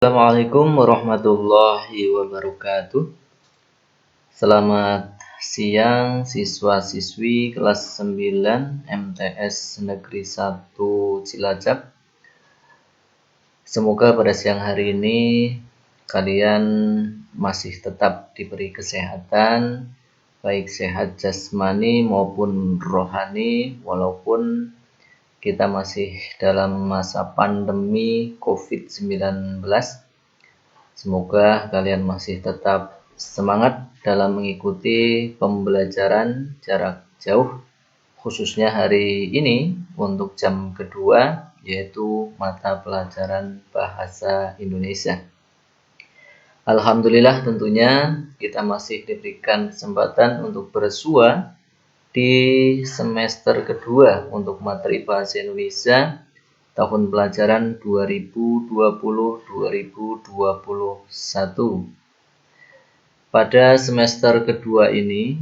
Assalamualaikum warahmatullahi wabarakatuh. Selamat siang siswa-siswi kelas 9 MTS Negeri 1 Cilacap. Semoga pada siang hari ini kalian masih tetap diberi kesehatan, baik sehat jasmani maupun rohani, walaupun kita masih dalam masa pandemi COVID-19. Semoga kalian masih tetap semangat dalam mengikuti pembelajaran jarak jauh, khususnya hari ini untuk jam kedua, yaitu mata pelajaran Bahasa Indonesia. Alhamdulillah tentunya kita masih diberikan kesempatan untuk bersua di semester kedua untuk materi Bahasa Indonesia tahun pelajaran 2020-2021. Pada semester kedua ini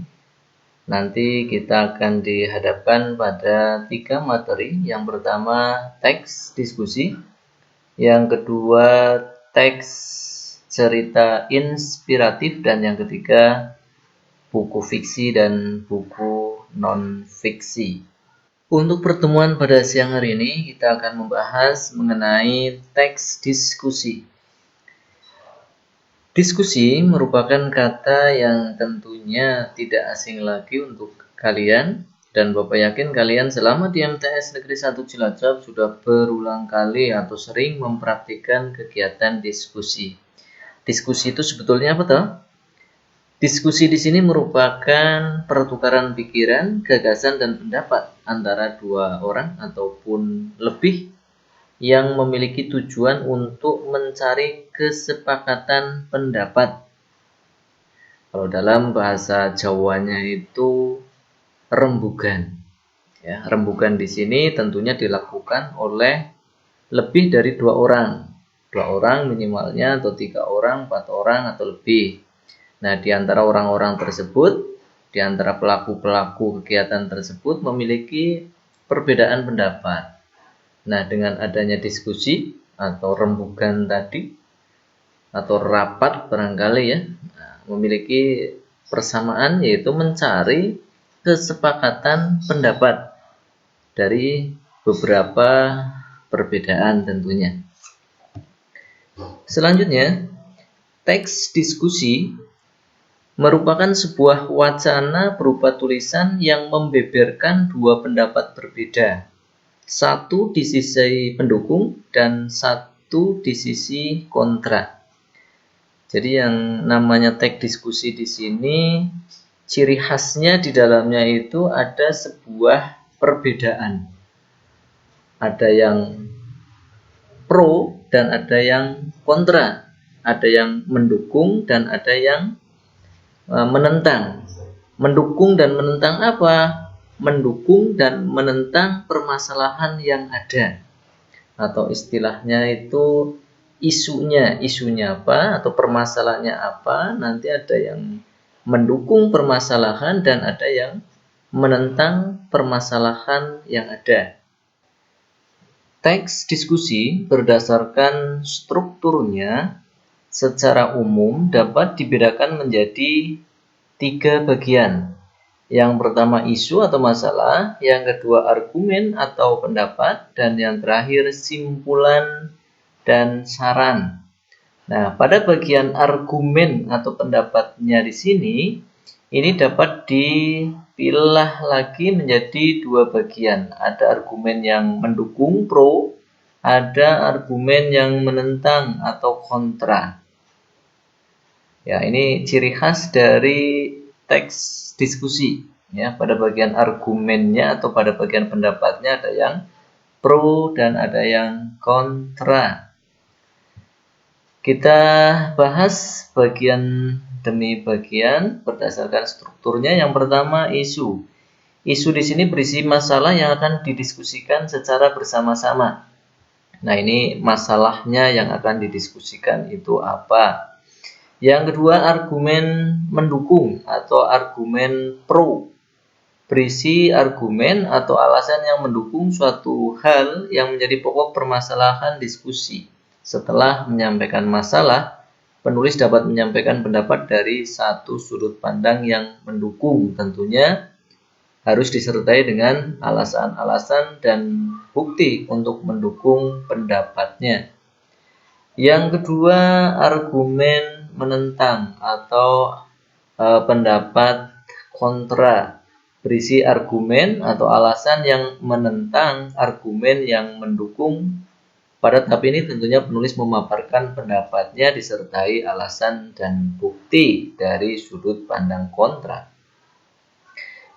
nanti kita akan dihadapkan pada 3 materi. Yang pertama teks diskusi, yang kedua teks cerita inspiratif, dan yang ketiga buku fiksi dan buku non-fiksi. Untuk pertemuan pada siang hari ini kita akan membahas mengenai teks diskusi. Diskusi merupakan kata yang tentunya tidak asing lagi untuk kalian, dan Bapak yakin kalian selama di MTS Negeri 1 Cilacap sudah berulang kali atau sering mempraktikkan kegiatan diskusi. Diskusi itu sebetulnya apa toh? Diskusi di sini merupakan pertukaran pikiran, gagasan, dan pendapat antara 2 orang ataupun lebih yang memiliki tujuan untuk mencari kesepakatan pendapat. Kalau dalam bahasa Jawanya itu rembugan. Ya, rembugan di sini tentunya dilakukan oleh lebih dari 2 orang. 2 orang minimalnya, atau 3 orang, 4 orang, atau lebih. Nah, di antara orang-orang tersebut, di antara pelaku-pelaku kegiatan tersebut memiliki perbedaan pendapat. Nah, dengan adanya diskusi atau rembugan tadi, atau rapat barangkali ya, memiliki persamaan, yaitu mencari kesepakatan pendapat dari beberapa perbedaan tentunya. Selanjutnya, teks diskusi merupakan sebuah wacana berupa tulisan yang membeberkan 2 pendapat berbeda. Satu di sisi pendukung dan satu di sisi kontra. Jadi yang namanya teks diskusi di sini, ciri khasnya di dalamnya itu ada sebuah perbedaan. Ada yang pro dan ada yang kontra. Ada yang mendukung dan ada yang menentang. Mendukung dan menentang apa? Mendukung dan menentang permasalahan yang ada, atau istilahnya itu isunya apa atau permasalahannya apa. Nanti ada yang mendukung permasalahan dan ada yang menentang permasalahan yang ada. Teks diskusi berdasarkan strukturnya secara umum dapat dibedakan menjadi 3 bagian. Yang pertama isu atau masalah, yang kedua argumen atau pendapat, dan yang terakhir simpulan dan saran. Nah, pada bagian argumen atau pendapatnya di sini, ini dapat dipilah lagi menjadi 2 bagian. Ada argumen yang mendukung pro, ada argumen yang menentang atau kontra. Ya, ini ciri khas dari teks diskusi. Ya, pada bagian argumennya atau pada bagian pendapatnya ada yang pro dan ada yang kontra. Kita bahas bagian demi bagian berdasarkan strukturnya. Yang pertama isu. Isu di sini berisi masalah yang akan didiskusikan secara bersama-sama. Nah, ini masalahnya yang akan didiskusikan itu apa? Yang kedua, argumen mendukung atau argumen pro. Berisi argumen atau alasan yang mendukung suatu hal yang menjadi pokok permasalahan diskusi. setelah menyampaikan masalah, penulis dapat menyampaikan pendapat dari satu sudut pandang yang mendukung. Tentunya harus disertai dengan alasan-alasan dan bukti untuk mendukung pendapatnya. Yang kedua, argumen menentang atau pendapat kontra. Berisi argumen atau alasan yang menentang argumen yang mendukung. Pada tahap ini tentunya penulis memaparkan pendapatnya disertai alasan dan bukti dari sudut pandang kontra.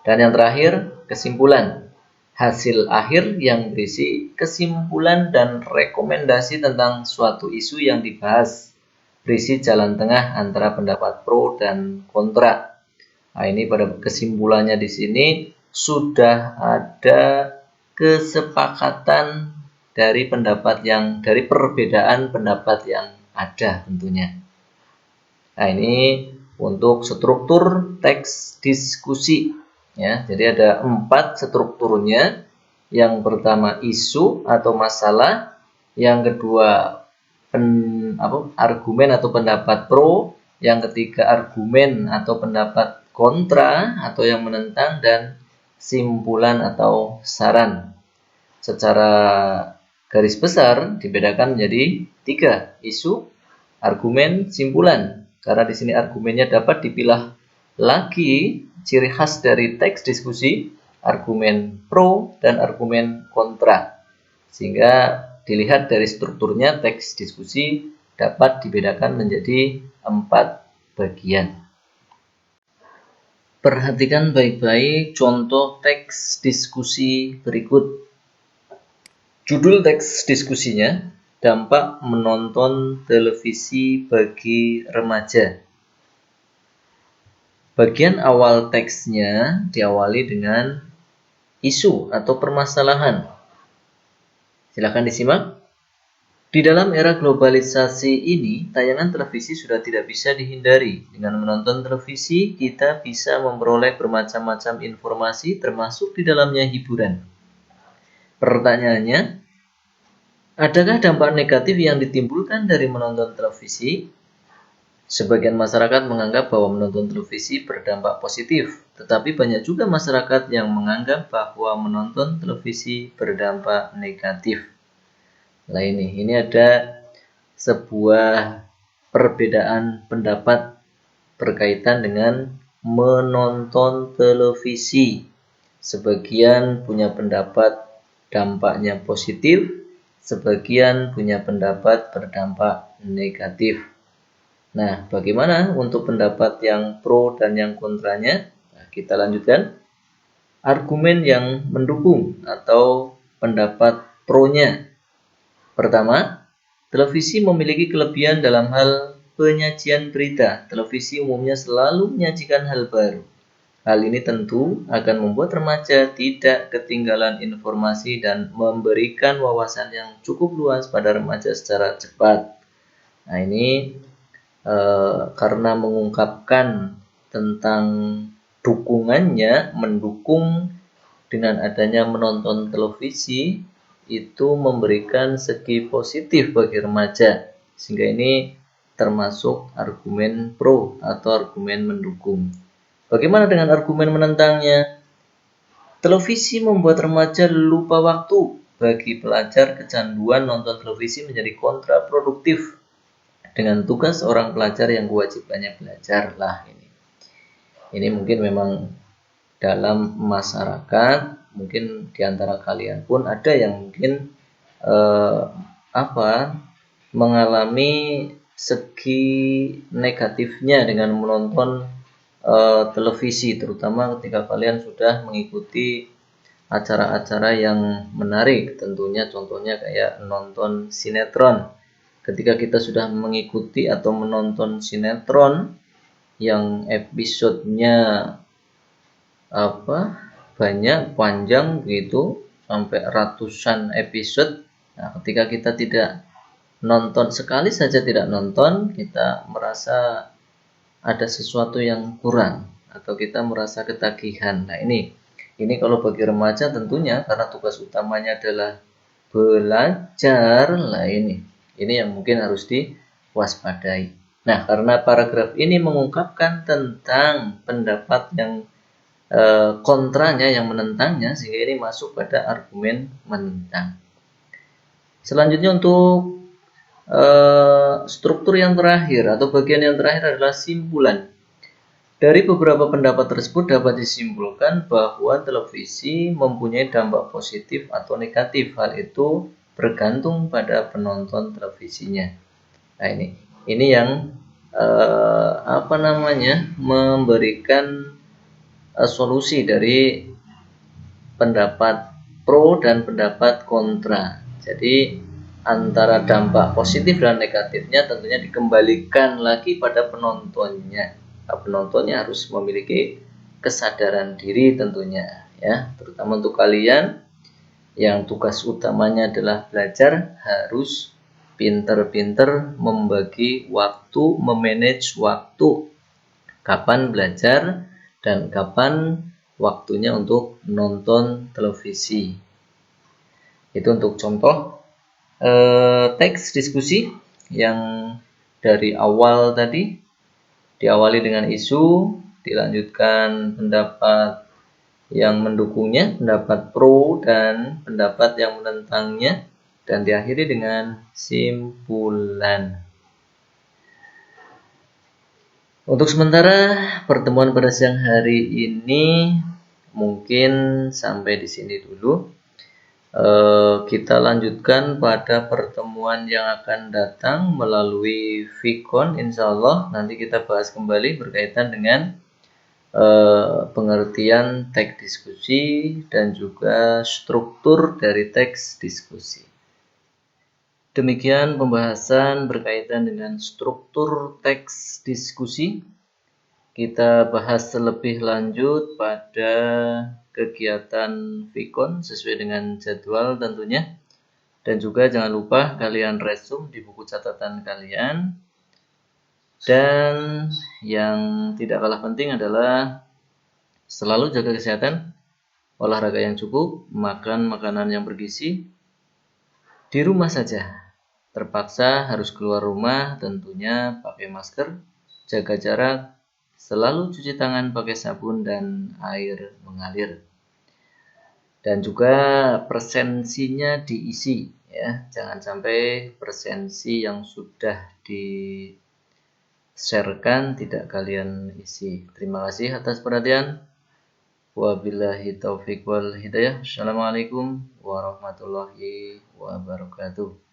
Dan yang terakhir, kesimpulan. Hasil akhir yang berisi kesimpulan dan rekomendasi tentang suatu isu yang dibahas. Berisi jalan tengah antara pendapat pro dan kontra. Nah, ini pada kesimpulannya di sini sudah ada kesepakatan dari perbedaan pendapat yang ada tentunya. Nah, ini untuk struktur teks diskusi ya. Jadi ada 4 strukturnya. Yang pertama isu atau masalah, yang kedua argumen atau pendapat pro, yang ketiga argumen atau pendapat kontra atau yang menentang, dan simpulan atau saran. Secara garis besar dibedakan menjadi 3, isu, argumen, simpulan. Karena di sini argumennya dapat dipilah lagi ciri khas dari teks diskusi, argumen pro dan argumen kontra. Sehingga dilihat dari strukturnya teks diskusi dapat dibedakan menjadi 4 bagian. Perhatikan baik-baik contoh teks diskusi berikut. Judul teks diskusinya, dampak menonton televisi bagi remaja. Bagian awal teksnya diawali dengan isu atau permasalahan. Silakan disimak. Di dalam era globalisasi ini, tayangan televisi sudah tidak bisa dihindari. Dengan menonton televisi, kita bisa memperoleh bermacam-macam informasi, termasuk di dalamnya hiburan. Pertanyaannya, adakah dampak negatif yang ditimbulkan dari menonton televisi? Sebagian masyarakat menganggap bahwa menonton televisi berdampak positif, tetapi banyak juga masyarakat yang menganggap bahwa menonton televisi berdampak negatif. Nah, ini ada sebuah perbedaan pendapat berkaitan dengan menonton televisi. Sebagian punya pendapat dampaknya positif, sebagian punya pendapat berdampak negatif. Nah, bagaimana untuk pendapat yang pro dan yang kontranya? Nah, kita lanjutkan. Argumen yang mendukung atau pendapat pro-nya. Pertama, televisi memiliki kelebihan dalam hal penyajian berita. Televisi umumnya selalu menyajikan hal baru. Hal ini tentu akan membuat remaja tidak ketinggalan informasi dan memberikan wawasan yang cukup luas pada remaja secara cepat. Nah, ini karena mengungkapkan tentang dukungannya, mendukung dengan adanya menonton televisi, itu memberikan segi positif bagi remaja, sehingga ini termasuk argumen pro atau argumen mendukung. Bagaimana dengan argumen menentangnya? Televisi membuat remaja lupa waktu. Bagi pelajar, kecanduan nonton televisi menjadi kontraproduktif dengan tugas orang pelajar yang kewajibannya belajar. Lah, ini mungkin memang dalam masyarakat, mungkin diantara kalian pun ada yang mungkin mengalami segi negatifnya dengan menonton televisi, terutama ketika kalian sudah mengikuti acara-acara yang menarik. Tentunya contohnya kayak nonton sinetron. Ketika kita sudah mengikuti atau menonton sinetron yang episodenya banyak, panjang begitu, sampai ratusan episode. Nah, ketika kita tidak nonton, sekali saja tidak nonton, kita merasa ada sesuatu yang kurang atau kita merasa ketagihan. Nah, ini kalau bagi remaja tentunya karena tugas utamanya adalah belajar. Lah, ini Ini yang mungkin harus diwaspadai. Nah, karena paragraf ini mengungkapkan tentang pendapat yang kontranya, yang menentangnya, sehingga ini masuk pada argumen menentang. Selanjutnya untuk struktur yang terakhir atau bagian yang terakhir adalah simpulan. Dari beberapa pendapat tersebut dapat disimpulkan bahwa televisi mempunyai dampak positif atau negatif. Hal itu bergantung pada penonton televisinya. Nah, ini yang memberikan solusi dari pendapat pro dan pendapat kontra. Jadi antara dampak positif dan negatifnya tentunya dikembalikan lagi pada penontonnya. Penontonnya harus memiliki kesadaran diri tentunya, ya, terutama untuk kalian yang tugas utamanya adalah belajar, harus pinter-pinter membagi waktu, memanage waktu, kapan belajar dan kapan waktunya untuk nonton televisi. Itu untuk contoh teks diskusi yang dari awal tadi diawali dengan isu, dilanjutkan pendapat yang mendukungnya, pendapat pro dan pendapat yang menentangnya, dan diakhiri dengan simpulan. Untuk sementara pertemuan pada siang hari ini mungkin sampai di sini dulu. Kita lanjutkan pada pertemuan yang akan datang melalui Vicon, insya Allah nanti kita bahas kembali berkaitan dengan pengertian teks diskusi dan juga struktur dari teks diskusi. Demikian pembahasan berkaitan dengan struktur teks diskusi. Kita bahas lebih lanjut pada kegiatan Vicon sesuai dengan jadwal tentunya. Dan juga jangan lupa kalian resume di buku catatan kalian. Dan yang tidak kalah penting adalah selalu jaga kesehatan, olahraga yang cukup, makan makanan yang bergizi. Di rumah saja. Terpaksa harus keluar rumah, tentunya pakai masker, jaga jarak, selalu cuci tangan pakai sabun dan air mengalir. Dan juga presensinya diisi, ya. Jangan sampai presensi yang sudah di-sharekan tidak kalian isi. Terima kasih atas perhatian. Wabillahi taufiq wal hidayah. Assalamualaikum warahmatullahi wabarakatuh.